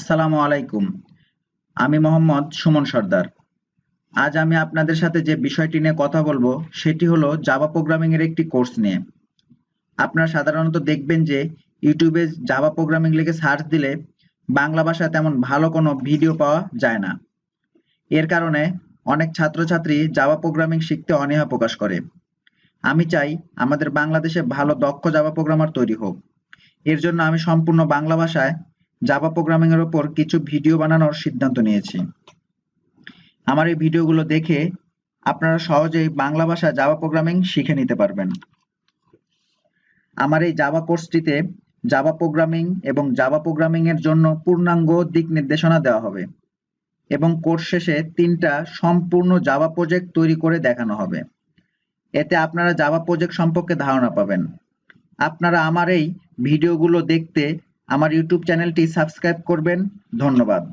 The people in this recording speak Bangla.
আসসালামু আলাইকুম। আমি মোহাম্মদ সুমন সর্দার। আজ আমি আপনাদের সাথে যে বিষয়টি নিয়ে কথা বলবো সেটি হলো জাভা প্রোগ্রামিং এর একটি কোর্স নিয়ে। আপনারা সাধারণত দেখবেন যে ইউটিউবে জাভা প্রোগ্রামিং লিখে সার্চ দিলে বাংলা ভাষায় তেমন ভালো কোনো ভিডিও পাওয়া যায় না। এর কারণে অনেক ছাত্রছাত্রী জাভা প্রোগ্রামিং শিখতে অনীহা প্রকাশ করে। আমি চাই আমাদের বাংলাদেশে ভালো দক্ষ জাভা প্রোগ্রামার তৈরি হোক। এর জন্য আমি সম্পূর্ণ বাংলা ভাষায় জাভা প্রোগ্রামিং এর উপর কিছু ভিডিও বানানোর সিদ্ধান্ত নিয়েছি। আমার এই ভিডিওগুলো দেখে আপনারা সহজেই বাংলা ভাষায় জাভা প্রোগ্রামিং শিখে নিতে পারবেন। আমার এই জাভা কোর্সটিতে জাভা প্রোগ্রামিং এবং জাভা প্রোগ্রামিং এর জন্য পূর্ণাঙ্গ দিক নির্দেশনা দেওয়া হবে এবং কোর্স শেষে 3টা সম্পূর্ণ জাভা প্রজেক্ট তৈরি করে দেখানো হবে। এতে আপনারা জাভা প্রজেক্ট সম্পর্কে ধারণা পাবেন। আপনারা আমার এই ভিডিওগুলো দেখতে আমার ইউটিউব চ্যানেলটি সাবস্ক্রাইব করবেন। ধন্যবাদ।